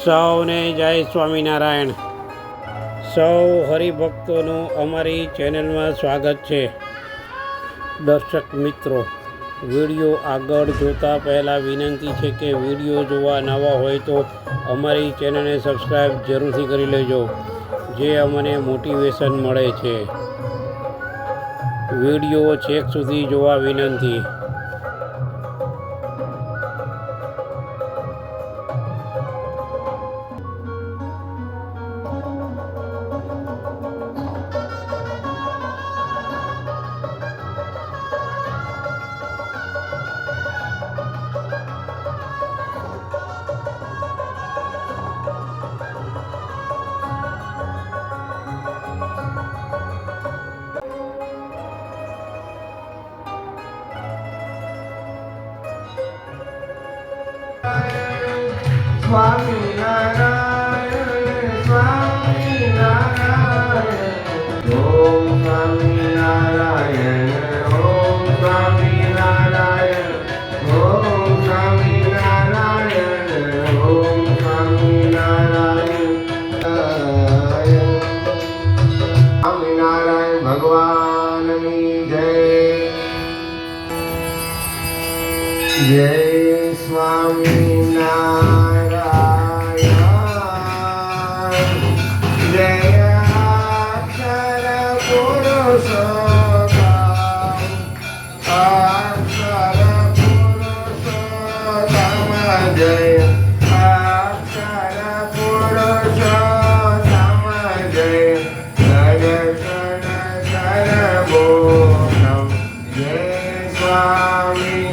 સૌને જય સ્વામિનારાયણ। સૌ હરિભક્તોનું અમારી ચેનલમાં સ્વાગત છે। દર્શક મિત્રો, વિડીયો આગળ જોતા પહેલાં વિનંતી છે કે વિડીયો જોવા નવા હોય તો અમારી ચેનલને સબસ્ક્રાઈબ જરૂરથી કરી લેજો, જે અમને મોટિવેશન મળે છે। વિડીયો છેક સુધી જોવા વિનંતી। સ્વામિનારાયણ સ્વામિનારાયણ ઓમ સ્વામિનારાયણ ઓમ સ્વામિનારાયણ ઓમ સ્વામિનારાયણ ઓમ સ્વામિનારાયણ સ્વામિનારાયણ ભગવાનની જય જય સ્વામિનારાયણ જય અક્ષર પુરુષોત્તમ અક્ષર પુરુષોત્તમ જય અક્ષર પુરુષોત્તમ જય દર્શન સર્વોત્તમ જય સ્વામી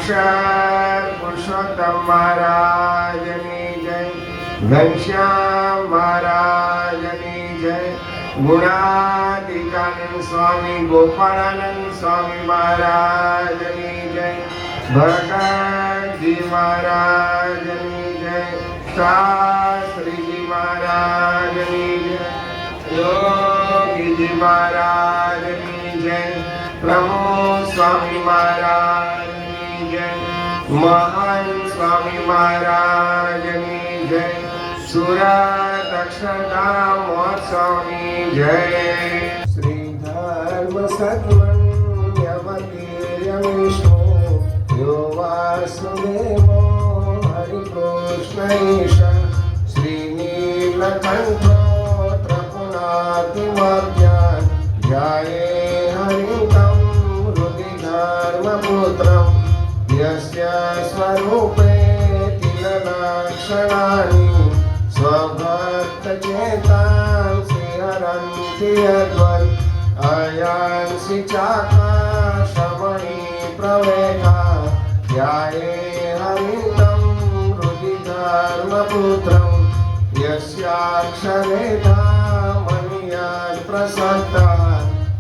અક્ષર પુરુષોત્તમ મહારાજની જય. ઘનશ્યામ મહારાજની જય. ગુણાતીતાનંદ સ્વામી ગોપાળાનંદ સ્વામી મહારાજની જય. ભગતજી મહારાજની જય. શાસ્ત્રીજી મહારાજની જય. યોગીજી મહારાજની જય. પ્રમોદ સ્વામી મહારાજની જય. મહાન સ્વામી મહારાજની જય. સુરત અક્ષરધામ મહોત્સવની જય. શ્રી ધર્મ સત્વન્યવતીર્ય વિષ્ણુ યો વાસુદેવો હરિકૃષ્ણ ઈશ શ્રી નીલકંઠો ત્રપુનાતિમર્યાન જય હરિતમ હૃદિ ધર્મપુત્રમ યસ્ય સ્વરૂપે તિલલક્ષણાની સ્વભક્તચેતાંસि હરન્તિ યદ્વદ અયાંસि ચાકાશમણી પ્રવેગા ધ્યાયે હરિતમ હૃદિ ધર્મપુત્રમ યસ્યાક્ષરે ધામનિયત પ્રસક્તા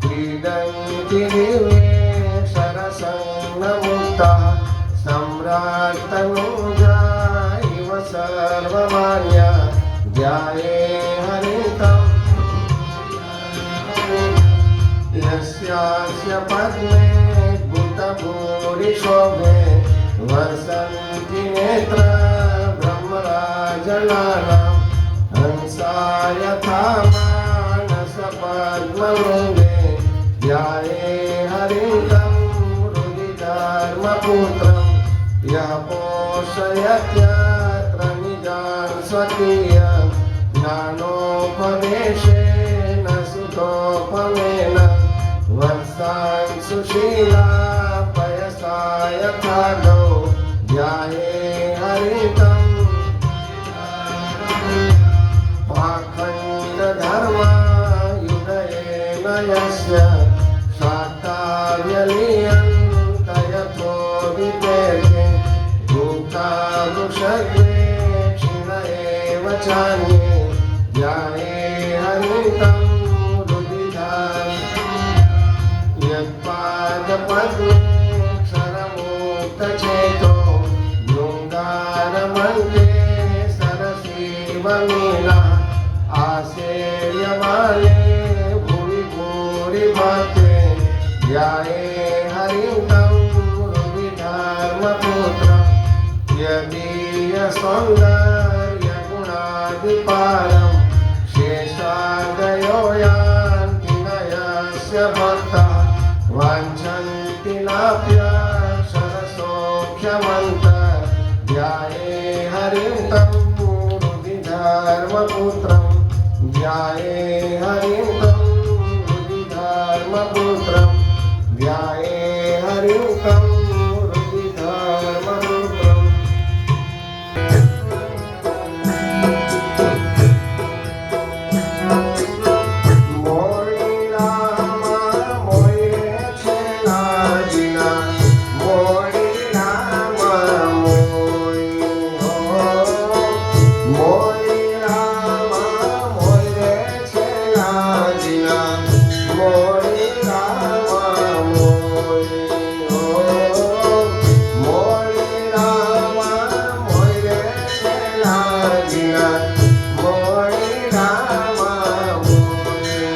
ક્રીડન્તિ દિવ્યે શરસંગમુક્તા સમ્રાટનુજા ઇવ સર્વમાન્ય ધ્યાયે હરિતમ યસ્યાસ્ય પદ્મે ભૂતભૂરિશોભે વસન્તિ નેત્ર બ્રહ્મરાજનાનાં હંસા યથા માનસ પદ્મવૃંદે ધ્યાયે હરિતમ હૃદિ ધર્મપુત્રમ યઃ પોષયત્યત્ર નિજાન સ્વકીય જ્ઞાનોપદેશેન સુતોપમેન વત્સાન સુશીલા પયસા યથા ગૌ ધ્યાયે હરિતમ પાખંડ ધર્મ યુગયેન યસ્ય શાક્તાવ્યલિયંત યથો વિપેર્યે ભૂતા વૃષગ્વે ક્ષીણ એવ ચાન્યે ધ્યાયે હરિતમ હૃદિ યત્પાદપદ્મે ક્ષરમુક્તચેતો ભૃંગારમન્તે સરસીવમીલા આસેયમાલે ભૂરિ ભૂરિ ભક્તે ધ્યાયે હરિતમ હૃદિ ધર્મપુત્રમ યદીય સૌંદર્ય ગુણાદિપારમ શેષાદયો યાન્તિ ન યસ્ય ભક્તા વાંછન્તિ નાપ્યક્ષરસૌખ્યમંત ધ્યાયે હરિતમ હૃદિ ધર્મપુત્રમ ધ્યાયે હરિતમ હૃદિ ધર્મપુત્રમ ધ્યાયે હરિતમ હૃદિ ધર્મપુત્રમ. મોરી રામા મોયે છેલાજીના મોરી રામા મોરી હો મોરી રામા મોયે છેલાજીના મોરી રામા મોરી હો મોરી રામા મોયે છેલાજીના મોરી રામા મોરી.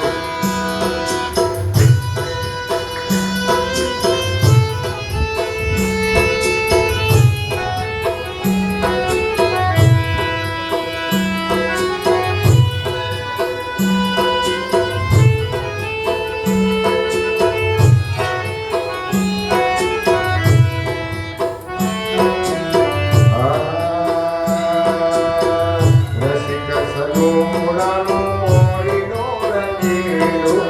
રસિક સગુણાનું મોડીનું રંગીલું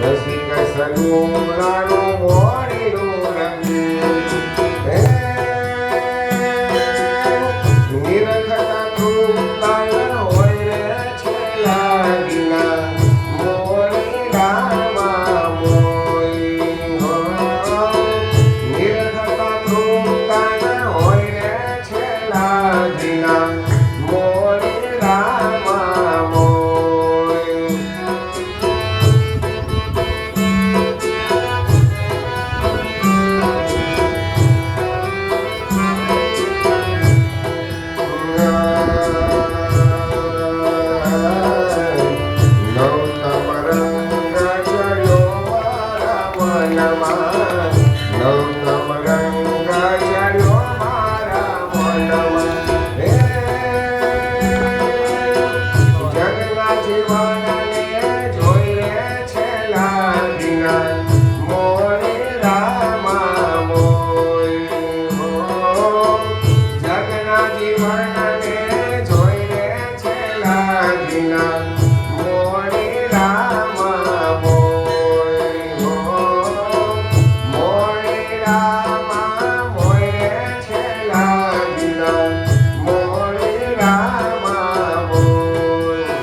રસિક સગુણાનું મોડીનું રંગીલું નિરખતા કૃપાળ હોય રે છેલાજીના મોરી રામા મોરી હો નિરખતા કૃપાળ લાગીના મોરી રામ મોય હો મોરી રામ મોય છે લાગીના મોરી રામ મોય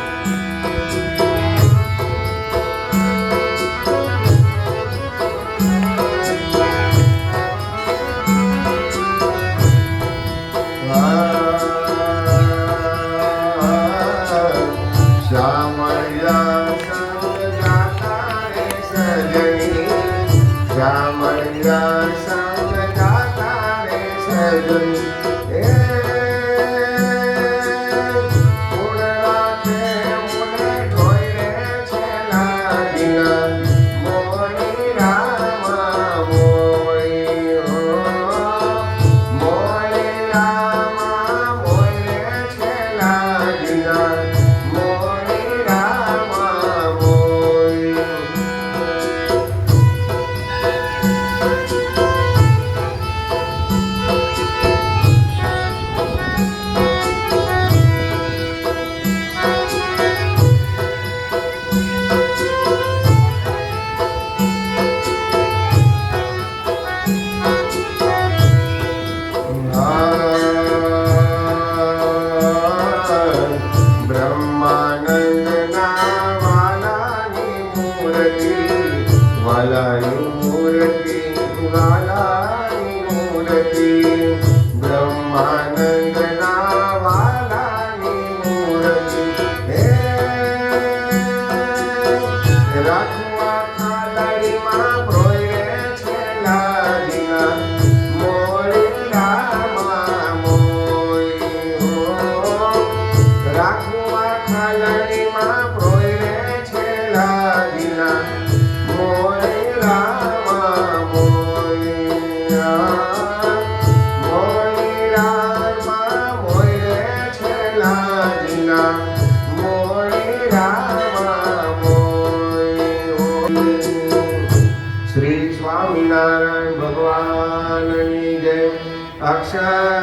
શ્યામળિયા સંગ ગાતા રે સજની શ્યામળિયા સંગ ગાતા રે સજની ઉડરાતે મુને ઢોઈ રે છે લાગીના મોરી રામ મોય હો મોરી રામ મોય છે લાગીના મોરી રામ મોય બ્રહ્માનંદના વાલાની મૂર્તિ વાલાની મૂર્તિ વાલાની મૂર્તિ બ્રહ્માનંદના વાલાની મૂર્તિ હે રાખવા ખાલડીમાં પ્રોય છે લાગીના મોરી રામ મોય હો રાખવા ખાલડીમાં પ્રોય છે લાગીના મોરી રામ મોય મોરી રામ મોય છે લાગીના મોરી રામ મોય શ્રી સ્વામિનારાયણ ભગવાનની જય અક્ષર